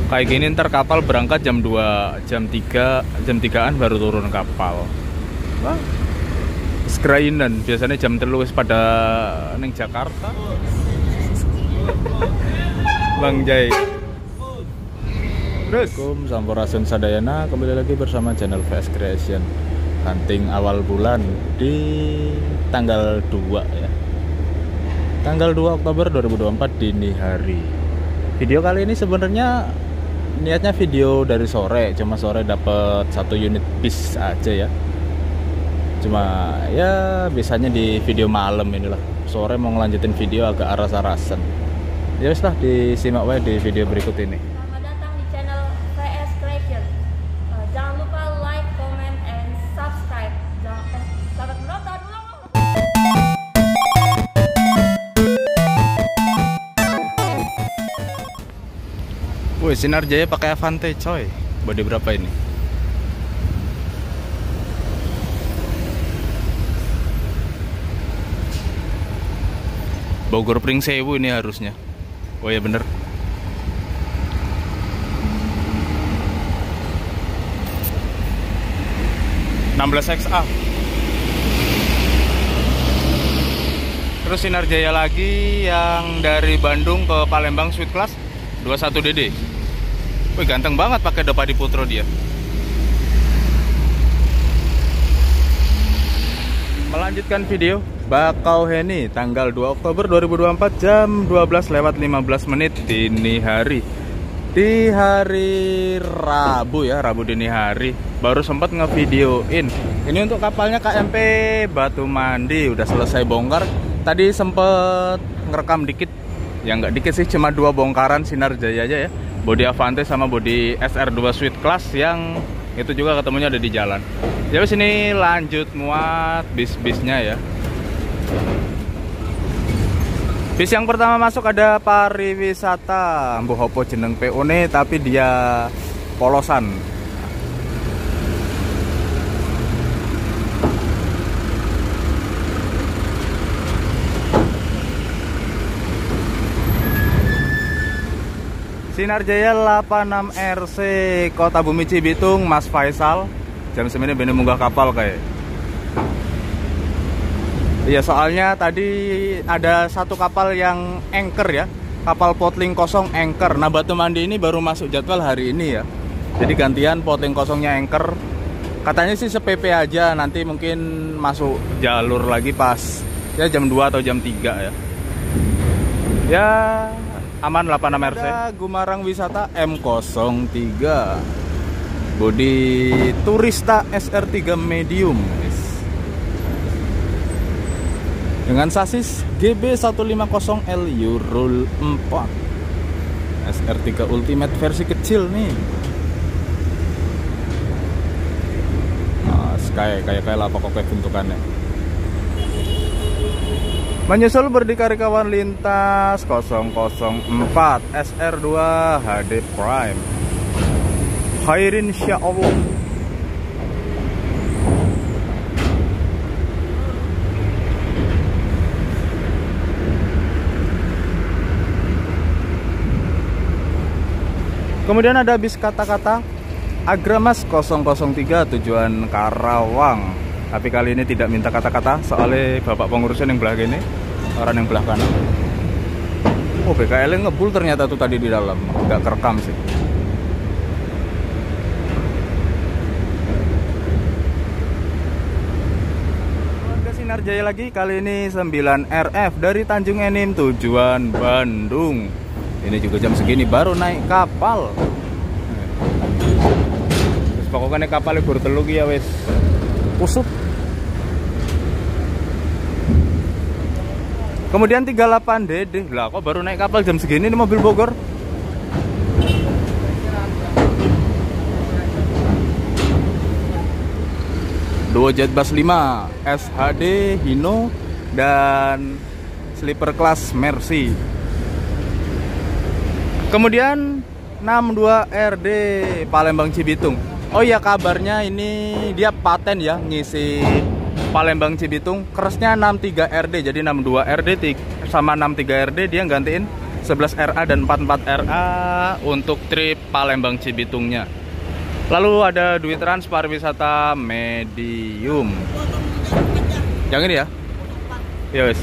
Kayak gini ntar kapal berangkat jam 2, jam 3, jam 3-an baru turun kapal. Wah. Segrainan biasanya jam 3 wis pada ning Jakarta. Bang Jai. Assalamualaikum, Sampurasun Sadayana. Kembali lagi bersama channel VS Creation. Hunting awal bulan di tanggal 2 ya. Tanggal 2 Oktober 2024 dini hari. Video kali ini sebenarnya niatnya video dari sore, cuma sore dapat 1 unit bis aja ya. Cuma ya biasanya di video malam inilah. Sore mau ngelanjutin video agak aras-arasan. Ya wis lah, disimak wae di video berikut ini. Selamat datang di channel VS Creation. Jangan lupa like, comment, and subscribe. Selamat menonton. Woi, Sinar Jaya pakai Avante coy. Bodi berapa ini? Bogor Pring Sewu ini harusnya. Oh ya bener. XA. Terus Sinar Jaya lagi yang dari Bandung ke Palembang Sweet Class 21DD. Wih, ganteng banget pakai Dopadi Putro dia. Melanjutkan video Bakauheni tanggal 2 Oktober 2024 jam 12:15 dini hari. Di hari Rabu ya, Rabu dini hari. Baru sempat ngevideoin. Ini untuk kapalnya KMP Batu Mandi, udah selesai bongkar. Tadi sempet ngerekam dikit. Ya nggak dikit sih, cuma 2 bongkaran Sinar Jaya aja ya. Bodi Avante sama bodi SR2 Sweet Class yang itu juga ketemunya ada di jalan. Jadi sini lanjut muat bis-bisnya ya. Bis yang pertama masuk ada pariwisata. Mbuh opo jeneng PO ne tapi dia polosan. Sinar Jaya 86 RC Kota Bumi Cibitung, Mas Faisal. Jam 9 bener munggah kapal kayak. Iya, soalnya tadi ada 1 kapal yang anchor ya. Kapal potling kosong anchor. Nah, Batu Mandi ini baru masuk jadwal hari ini ya. Jadi gantian potling kosongnya anchor. Katanya sih se-PP aja, nanti mungkin masuk jalur lagi pas ya jam 2 atau jam 3 ya. Ya aman 86 RC. Ada Gumarang Wisata M03 bodi Turista SR3 medium dengan sasis GB150L Eurol 4 SR3 Ultimate versi kecil nih. Nah, kayak lah pokoknya bentukannya. Menyusul berdikari kawan lintas 004 SR2 HD Prime. Khairin insyaallah. Kemudian ada bis kata-kata Agramas 003 tujuan Karawang. Tapi kali ini tidak minta kata-kata, soalnya bapak pengurusnya yang belah gini, orang yang belah kanan. Oh, BKL ngebul ternyata tuh tadi di dalam, nggak kerekam sih. Warga Sinar Jaya lagi, kali ini 9 RF dari Tanjung Enim tujuan Bandung. Ini juga jam segini baru naik kapal. Terus pokoknya kapalnya baru teluk ya wes. Usut. Kemudian 38DD. Lah kok baru naik kapal jam segini nih mobil Bogor? Duo Jetbus 5 SHD Hino dan sleeper class Mercy. Kemudian 62RD Palembang Cibitung. Oh iya, kabarnya ini dia paten ya ngisi Palembang Cibitung. Keresnya 63RD, jadi 62RD sama 63RD dia gantiin 11RA dan 44RA untuk trip Palembang Cibitungnya. Lalu ada duit trans pariwisata medium. Yang ini ya? Ya wes.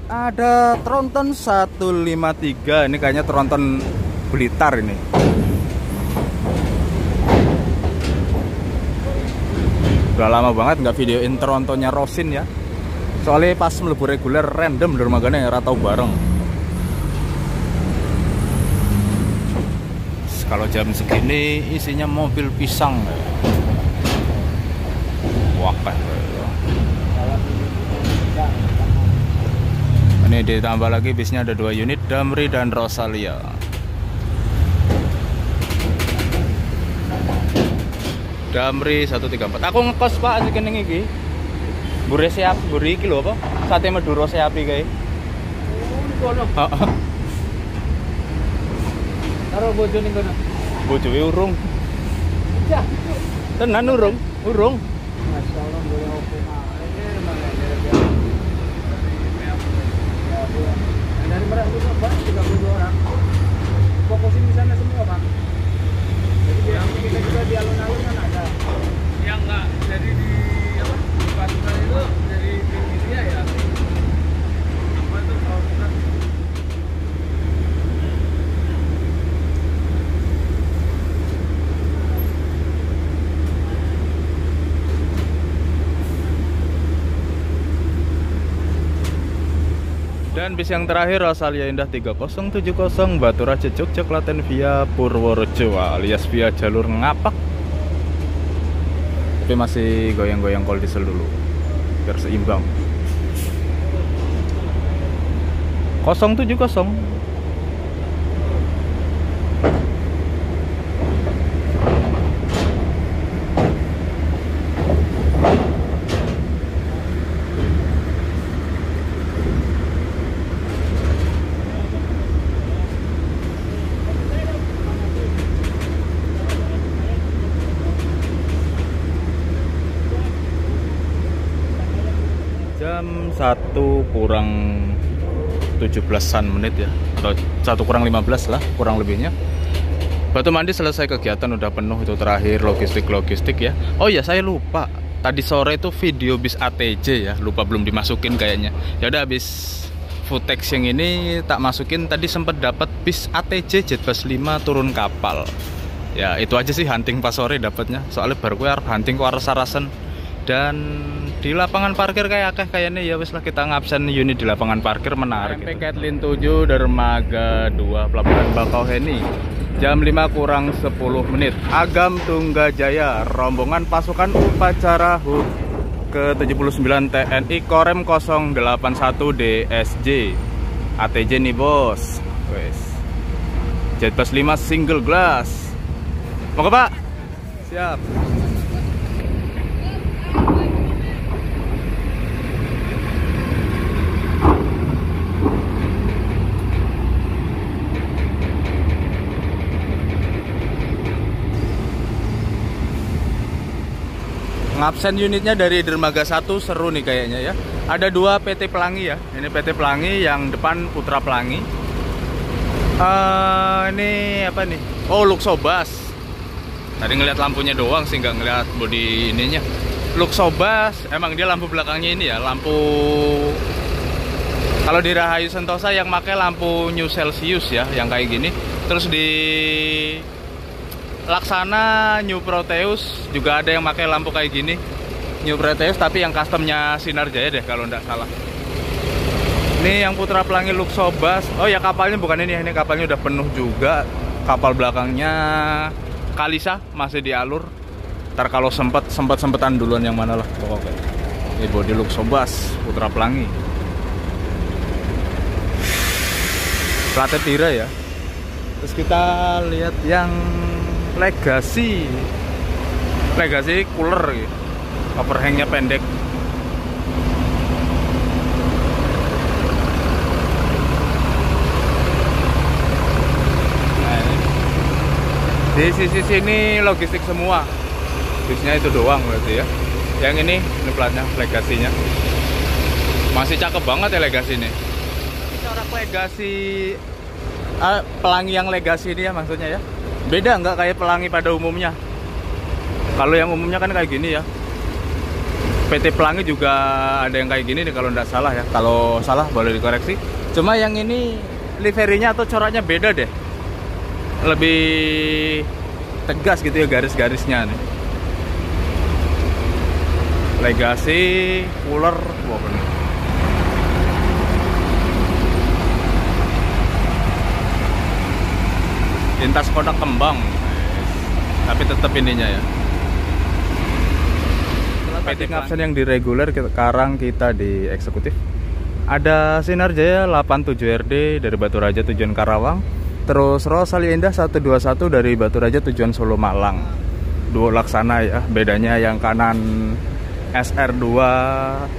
Ada Tronton 153. Ini kayaknya Tronton Blitar ini. Udah lama banget nggak videoin Trontonnya Rosin ya. Soalnya pas mlebu reguler random dermagane ya ratau bareng. Kalau jam segini isinya mobil pisang. Wah, ini ditambah lagi bisnya ada 2 unit, Damri dan Rosalia. Damri 134. Aku ngekos Pak sekening iki. Mbure siap, mburi iki lho apa? Sate Madura siap iki kae. Kono. Heeh. Karo bojo ning kono. Bojoe urung. Ya. Tenan urung, urung. Masyaallah boleh opo dari Merak itu Pak 32 orang. Fokusin di sana semua Pak. Jadi yang kita juga di alun-alun kan ada. Yang enggak jadi di apa? Di Pasukan itu dari India ya. Apa tuh kalau bukan? Dan bis yang terakhir Rosalia Indah 3070 Batu Raja Jogja Klaten via Purworejo alias via jalur Ngapak. Tapi masih goyang-goyang kol diesel dulu biar seimbang. 070. Jam 1 kurang 17-an menit ya, atau 1 kurang 15 lah kurang lebihnya. Batu Mandi selesai kegiatan, udah penuh itu terakhir logistik ya. Oh ya saya lupa, tadi sore itu video bis ATJ ya, lupa belum dimasukin kayaknya. Ya udah habis footage yang ini tak masukin. Tadi sempat dapat bis ATJ Jetbus 5 turun kapal. Ya itu aja sih hunting pas sore dapatnya. Soalnya baru gue hunting ke Sarasen. Dan di lapangan parkir kayaknya ya wes lah kita ngabsen unit di lapangan parkir menarik. MP Catlin 7 Dermaga 2 Pelabuhan Bakauheni. Jam 5 kurang 10 menit. Agam Tunggajaya, rombongan pasukan upacara HUT ke-79 TNI Korem 081 DSJ. ATJ nih bos. Wes. Jetbus 5 single glass. Mau ke Pak? Siap. Ngabsen unitnya dari Dermaga 1 seru nih kayaknya ya. Ada 2 PT Pelangi ya. Ini PT Pelangi, yang depan Putra Pelangi. Ini apa nih? Oh, Luxobas. Tadi ngeliat lampunya doang sih, nggak ngeliat bodi ininya. Luxobas, emang dia lampu belakangnya ini ya, lampu. Kalau di Rahayu Sentosa yang pakai lampu New Celsius ya, yang kayak gini. Terus di Laksana New Proteus juga ada yang pakai lampu kayak gini, New Proteus, tapi yang customnya Sinar Jaya deh kalau nggak salah. Ini yang Putra Pelangi Luxobas. Oh ya, kapalnya bukan ini kapalnya udah penuh juga. Kapal belakangnya Kalisa masih di alur. Ntar kalau sempetan duluan yang mana lah pokoknya. Ini bodi Luxobas Putra Pelangi. Platnya Tira ya. Terus kita lihat yang Legacy cooler gitu. Overhangnya pendek. Nah, Di sisi sini logistik semua. Bisnya itu doang berarti ya. Yang ini platnya, legasinya. Masih cakep banget ya legasi ini. Corak legasi pelangi yang legasi ini ya maksudnya ya. Beda nggak kayak pelangi pada umumnya. Kalau yang umumnya kan kayak gini ya. PT Pelangi juga ada yang kayak gini nih kalau nggak salah ya. Kalau salah boleh dikoreksi. Cuma yang ini liverinya atau coraknya beda deh. Lebih tegas gitu ya garis-garisnya nih. Legasi, cooler, wah bener. Lintas kotak kembang, tapi tetap ininya ya. Petting option yang di reguler, sekarang kita di eksekutif. Ada Sinar Jaya 87RD dari Batu Raja tujuan Karawang. Terus Rosalia Indah 121 dari Batu Raja tujuan Solo Malang. Duo Laksana ya, bedanya yang kanan SR2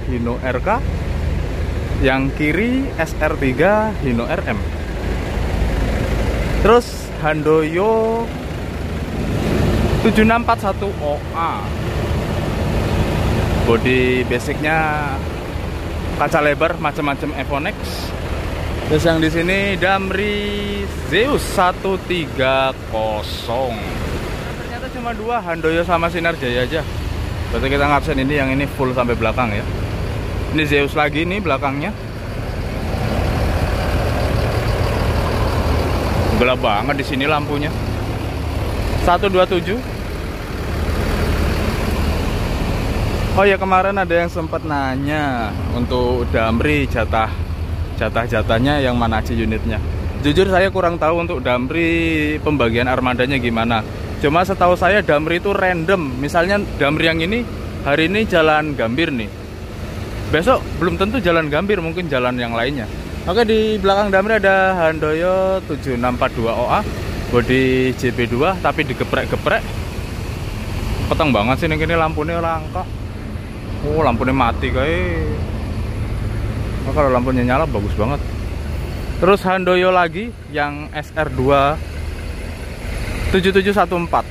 Hino RK, yang kiri SR3 Hino RM. Terus Handoyo 7641 OA. Body basicnya kaca lebar macam-macam Evonex. Terus yang di sini Damri Zeus 130. Ternyata cuma dua, Handoyo sama Sinar Jaya aja. Berarti kita ngabsen ini, yang ini full sampai belakang ya. Ini Zeus lagi nih belakangnya. Gelap banget di sini lampunya. 127. Oh ya, kemarin ada yang sempat nanya untuk Damri jatahnya yang mana aja unitnya. Jujur saya kurang tahu untuk Damri pembagian armadanya gimana. Cuma setahu saya Damri itu random. Misalnya Damri yang ini hari ini jalan Gambir nih. Besok belum tentu jalan Gambir, mungkin jalan yang lainnya. Oke, di belakang Damri ada Handoyo 7642 OA, body JP2 tapi digeprek-geprek. Peteng banget sih ini lampunya langka. Oh, lampunya mati kayak. Oh, kalau lampunya nyala bagus banget. Terus Handoyo lagi yang SR2 7714.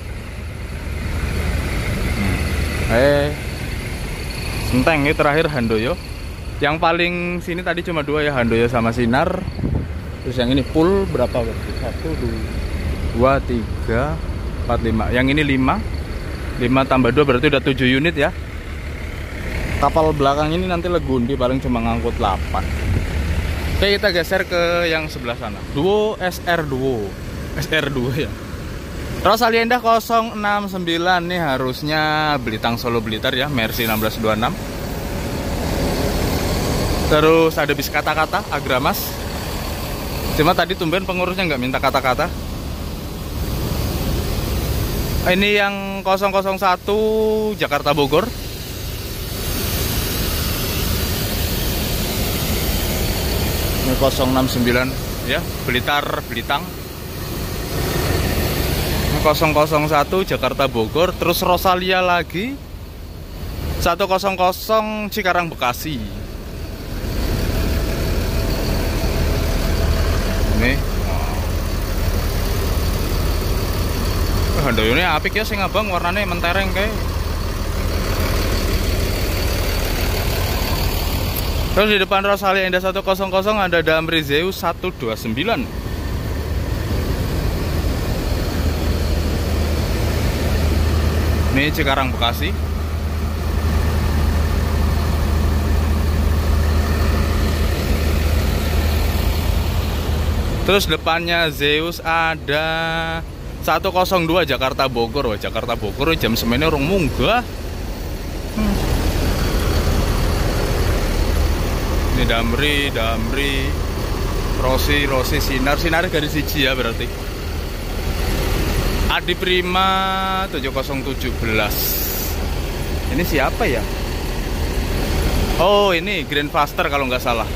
Senteng ini terakhir Handoyo. Yang paling sini tadi cuma dua ya, Handoyo sama Sinar. Terus yang ini full berapa berarti? 1, 2, 3, 4, 5. Yang ini 5. 5 tambah 2 berarti udah 7 unit ya. Kapal belakang ini nanti Legundi paling cuma ngangkut 8. Oke, kita geser ke yang sebelah sana. Duo SR2 ya. Rosalia Indah 069 nih, harusnya Belitang Solo Blitar ya, Mercy 1626. Terus ada bis kata-kata Agramas. Cuma tadi tumben pengurusnya nggak minta kata-kata. Ini yang 001 Jakarta Bogor. Ini 069 ya, Belitang. Ini 001 Jakarta Bogor. Terus Rosalia lagi 100 Cikarang Bekasi. Ini Handoyo ini apik ya sing abang, warnanya mentereng kayak. Terus di depan Rosalia Indah 100 ada Damri Zeus 129. Ini Cikarang Bekasi. Terus depannya Zeus ada 102 Jakarta Bogor. Wah, Jakarta Bogor jam semene orang munggah. Ini Damri, Rosi, Sinar garis siji ya berarti. Adi Prima 7017. Ini siapa ya? Oh, ini Grand Faster kalau nggak salah.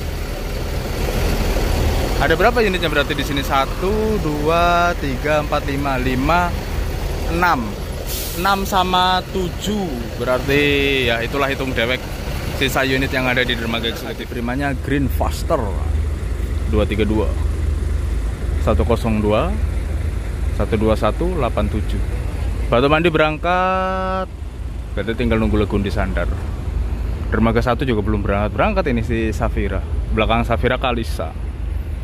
Ada berapa unitnya berarti di sini? 1, 2, 3, 4, 5, 6 sama 7. Berarti ya itulah hitung dewek sisa unit yang ada di dermaga eksekutif. Primanya Green Faster 232 102 12187. Batu Mandi berangkat, berarti tinggal nunggu Legundi sandar. Dermaga 1 juga belum berangkat ini si Safira. Belakang Safira Kalisa.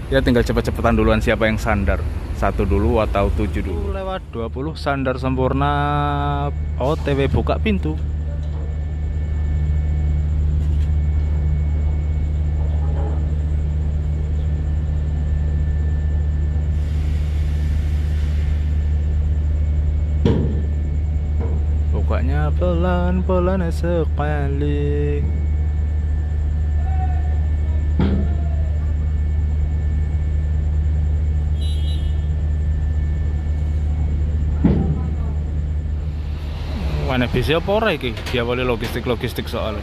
Ya tinggal cepet-cepetan duluan siapa yang sandar. 1 dulu atau 7 dulu. Lewat 20 sandar sempurna. OTW buka pintu. Bukanya pelan-pelan sekali. Mana bisa apa ora iki? Dia boleh logistik soalnya.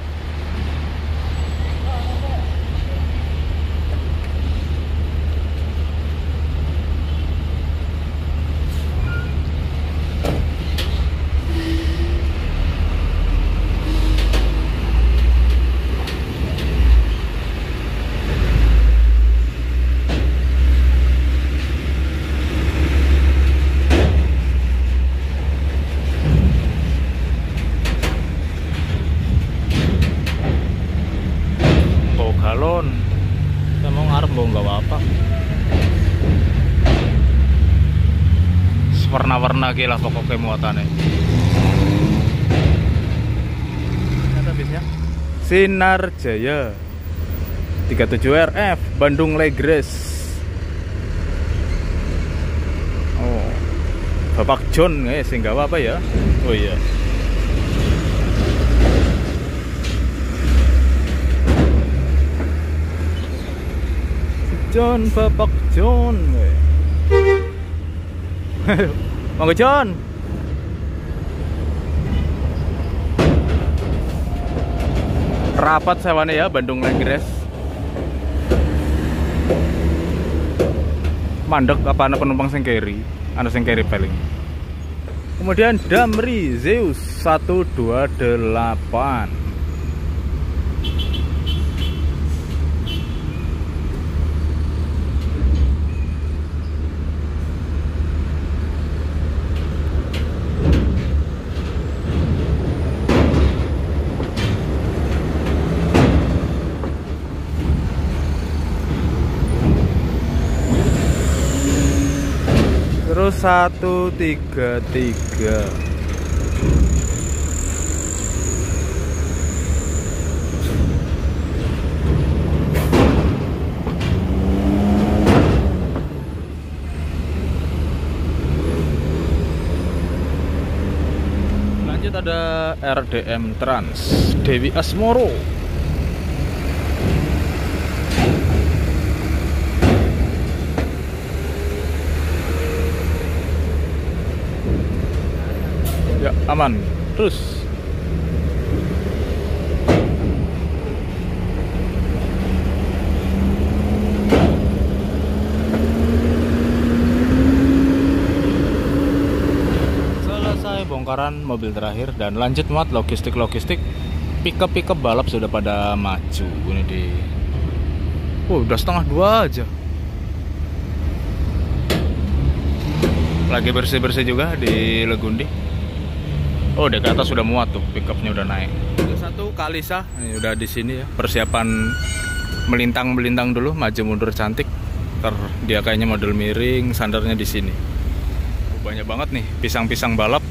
Galon, saya mau ngarep mau nggak apa-apa. Warna-warna gila pokoknya muatannya. Ada bisnya. Sinar Jaya 37 RF Bandung Legres. Oh, Bapak John sehingga apa ya? Oh iya. John, Bapak John. Monggo John. Rapat sewane ya Bandung Legres. Mandek apa ana penumpang sing keri? Ana sing keri paling. Kemudian Damri Zeus 128. Terus 133. Lanjut ada RDM Trans Dewi Asmoro. Ya, aman. Terus selesai bongkaran mobil terakhir dan lanjut muat logistik pickup balap sudah pada maju ini di. Oh, udah 1:30 aja. Lagi bersih juga di Legundi. Oh, udah ke atas sudah muat tuh, pickupnya udah naik. Satu Kalisa, ini udah di sini ya. Persiapan melintang dulu, maju mundur cantik. Ntar dia kayaknya model miring, sandarnya di sini. Banyak banget nih pisang-pisang balap.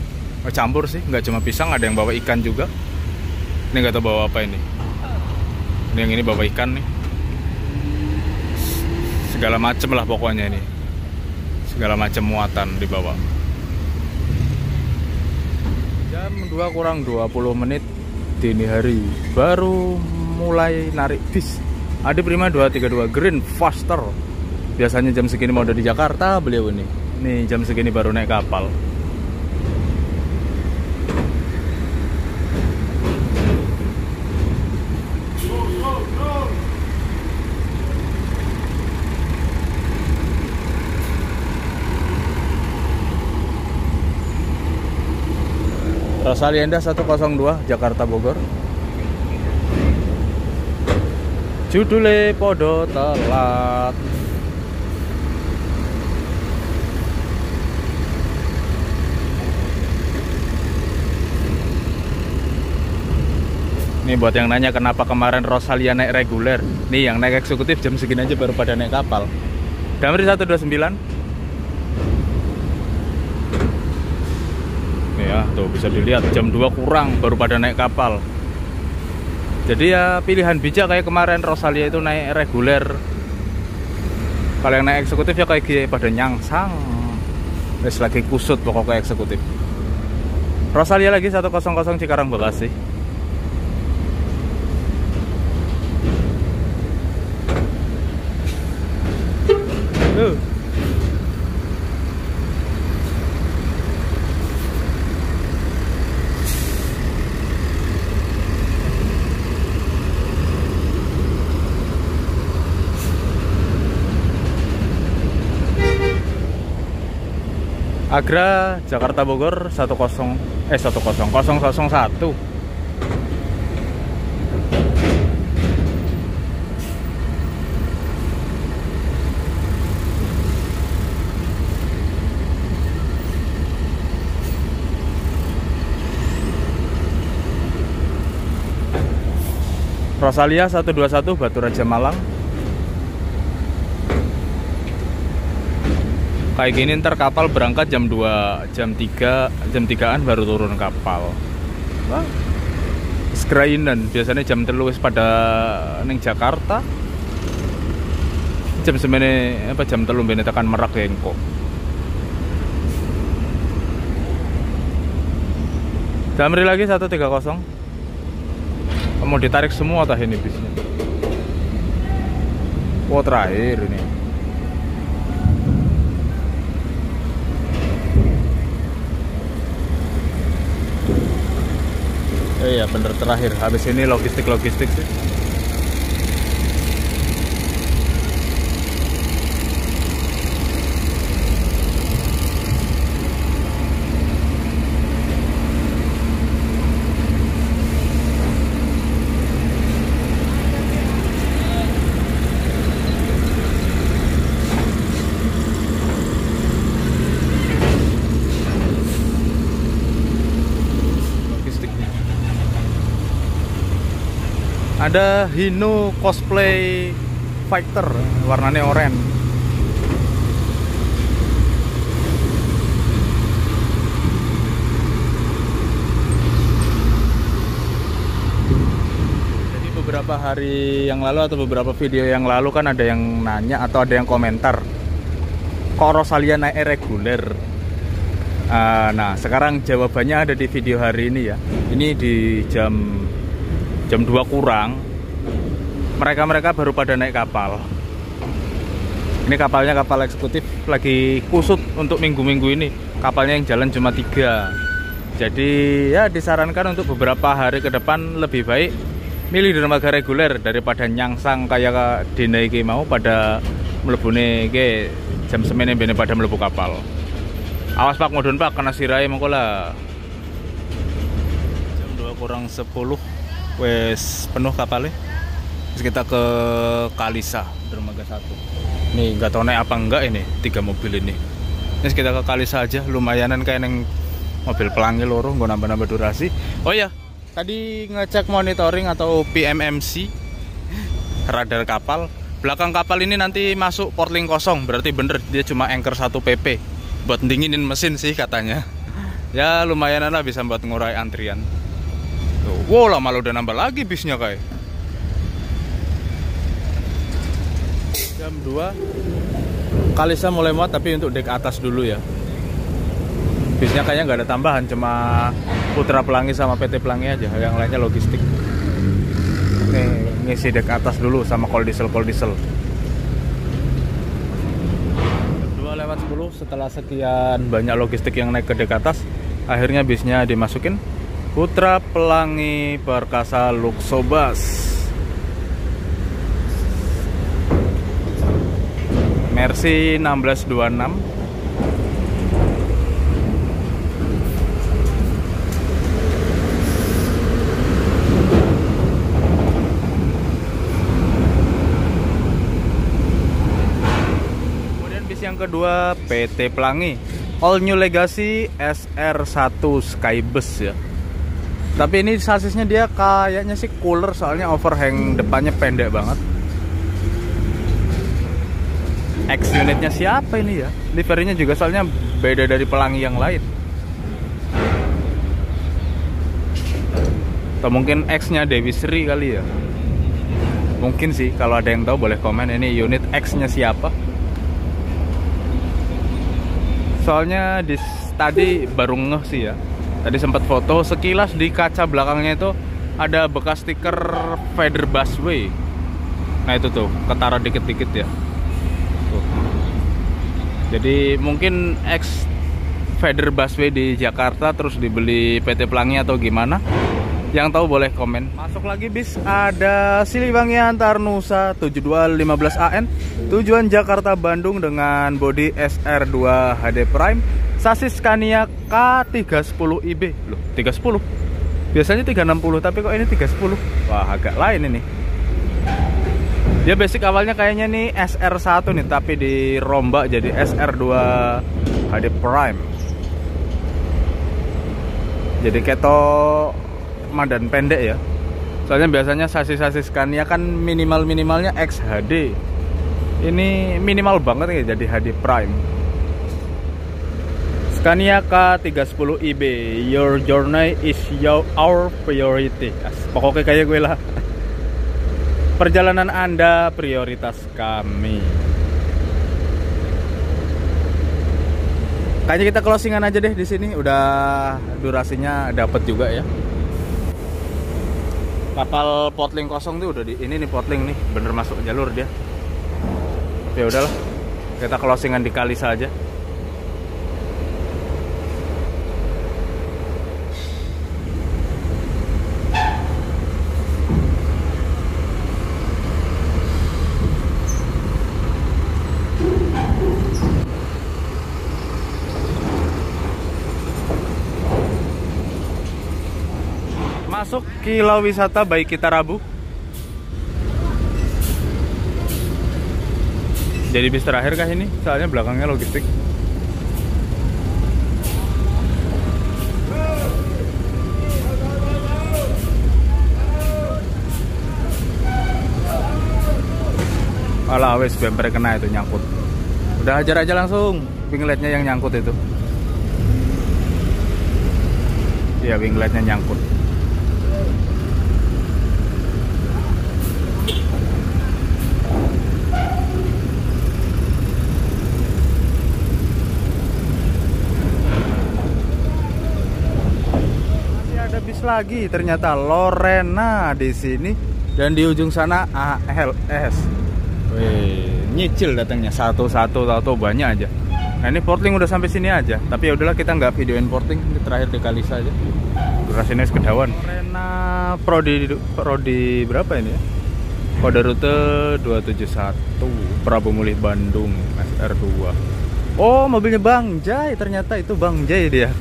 Campur sih, nggak cuma pisang, ada yang bawa ikan juga. Ini nggak tahu bawa apa ini. Yang ini bawa ikan nih. Segala macem lah pokoknya ini. Segala macam muatan dibawa. Jam 2:20 dini hari baru mulai narik bis. Adi Prima 232 Green Faster. Biasanya jam segini mau udah di Jakarta beliau ini. Nih jam segini baru naik kapal. Rosalienda 102 Jakarta Bogor. Judule podo telat. Nih buat yang nanya kenapa kemarin Rosalia naik reguler, nih yang naik eksekutif jam segini aja baru pada naik kapal. Damri 129. Nih ya, tuh bisa dilihat jam 2 kurang baru pada naik kapal. Jadi ya pilihan bijak kayak kemarin Rosalia itu naik reguler. Kalau yang naik eksekutif ya kayak gini pada nyangsang. Terus lagi kusut pokoknya eksekutif. Rosalia lagi 100 Cikarang Bekasi. Agra Jakarta Bogor 001. Rosalia 121 Batu Raja Malang. Kayak gini ntar kapal berangkat jam 2, jam 3an baru turun kapal. Wah. Skrainan biasanya jam 3 wis pada ning Jakarta. Jam semene apa jam 3 bene tekan Merak engko. Damri lagi 130. Mau ditarik semua tah ini bisnya. Oh terakhir ini. Iya bener terakhir, habis ini logistik sih. Ada Hino Cosplay Fighter warnanya oranye. Jadi beberapa hari yang lalu atau beberapa video yang lalu kan ada yang nanya atau ada yang komentar kok Rosalia naik reguler. Nah sekarang jawabannya ada di video hari ini ya. Ini di jam 2 kurang mereka baru pada naik kapal. Ini kapalnya kapal eksekutif lagi kusut untuk minggu-minggu ini. Kapalnya yang jalan cuma 3. Jadi ya disarankan untuk beberapa hari ke depan lebih baik milih dermaga reguler daripada nyangsang kayak dina iki mau pada mlebune ke jam semene bene pada mlebu kapal. Awas Pak mudun Pak kena sirai mengko lah. Jam 2 kurang 10 wes penuh kapalnya. Terus kita ke Kalisa dermaga 1. Nih nggak tahu naik apa enggak ini 3 mobil ini. Terus kita ke Kalisa aja, lumayanan kayak neng mobil pelangi loro nggak nambah-nambah durasi. Oh ya, tadi ngecek monitoring atau PMMC radar kapal. Belakang kapal ini nanti masuk portling kosong, berarti bener dia cuma anchor 1 pp buat dinginin mesin sih katanya. Ya lumayan lah bisa buat ngurai antrian. Wow lama lo udah nambah lagi bisnya kayak. Jam 2 Kalisa mulai muat tapi untuk dek atas dulu ya. Bisnya kayaknya nggak ada tambahan, cuma Putra Pelangi sama PT Pelangi aja, yang lainnya logistik. Nih ngisi dek atas dulu sama kol diesel. 2:10 setelah sekian banyak logistik yang naik ke dek atas, akhirnya bisnya dimasukin. Putra Pelangi Perkasa Luxobus Mercy 1626. Kemudian bis yang kedua PT Pelangi All New Legacy SR1 Skybus ya. Tapi ini sasisnya dia kayaknya sih cooler, soalnya overhang depannya pendek banget. X unitnya siapa ini ya? Liverinya juga soalnya beda dari pelangi yang lain. Atau mungkin X-nya Dewi Sri kali ya. Mungkin sih, kalau ada yang tahu boleh komen ini unit X-nya siapa. Soalnya tadi baru ngeh sih ya. Tadi sempat foto sekilas di kaca belakangnya itu ada bekas stiker Feather Busway. Nah itu tuh, ketara dikit-dikit ya. Tuh. Jadi mungkin X Feather Busway di Jakarta terus dibeli PT Pelangi atau gimana? Yang tahu boleh komen. Masuk lagi bis, ada Siliwangi Antar Nusa 7215 AN tujuan Jakarta Bandung dengan bodi SR2 HD Prime, sasis Scania K310IB. Loh, 310. Biasanya 360, tapi kok ini 310. Wah, agak lain ini. Dia basic awalnya kayaknya nih SR1 nih, tapi dirombak jadi SR2 HD Prime. Jadi ketok madan pendek ya. Soalnya biasanya sasis-sasis Scania kan minimalnya XHD. Ini minimal banget ya jadi HD Prime. Scania K310IB, your journey is our priority. Pokoknya kayak gue lah. Perjalanan Anda prioritas kami. Kayaknya kita closingan aja deh di sini. Udah durasinya dapat juga ya. Kapal Potling kosong tuh udah ini nih Potling nih, bener masuk jalur dia. Ya udahlah, kita closingan di Kalisa aja. Masuk Kilau Wisata Baik Kita Rabu. Jadi bis terakhir kah ini? Soalnya belakangnya logistik. Alah wes bemper kena itu nyangkut. Udah hajar aja langsung. Wingletnya yang nyangkut itu. Iya, wingletnya nyangkut. Bis lagi ternyata Lorena di sini dan di ujung sana ALS. Wih, nyicil datangnya satu-satu tahu banyak aja. Nah ini Portling udah sampai sini aja, tapi ya udahlah kita nggak videoin Portling, ini terakhir di Kalisa aja. Durasinya sekedawan. Lorena Prodi berapa ini ya? Kode rute 271 Prabu Mulih Bandung SR2. Oh mobilnya Bang Jai, ternyata itu Bang Jai dia.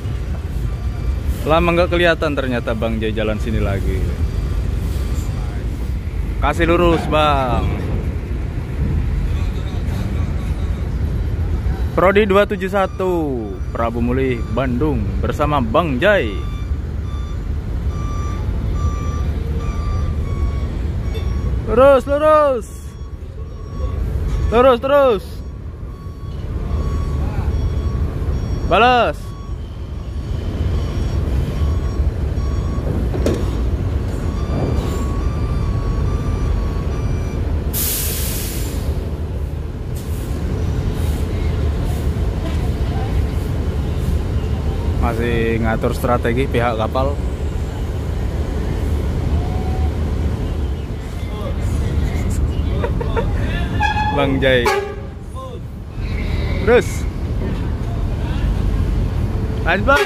Lama nggak kelihatan ternyata Bang Jai jalan sini lagi. Kasih lurus Bang. Prodi 271 Prabu Mulih Bandung bersama Bang Jai. Lurus. Balas. Masih ngatur strategi pihak kapal. Bang Jai. Terus. Lanjut Bang.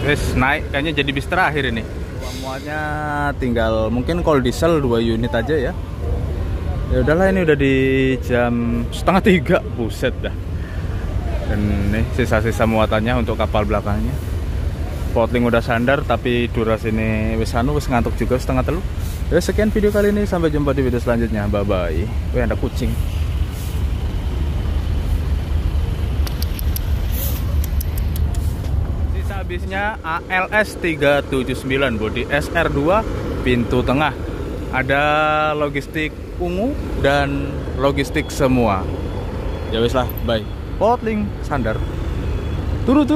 Wes naik, kayaknya jadi bis terakhir ini. Muatnya tinggal mungkin kalau diesel 2 unit aja ya. Ya udahlah, ini udah di jam 2:30, buset dah. Dan nih sisa-sisa muatannya untuk kapal belakangnya. Potling udah sandar tapi durasi ini wis ngantuk juga 2:30. Ya, sekian video kali ini, sampai jumpa di video selanjutnya. Bye bye. Wih, ada kucing. Sisa habisnya ALS 379 bodi SR2 pintu tengah. Ada logistik ungu dan logistik semua. Ya wis lah, bye. Potling sandar. Turu.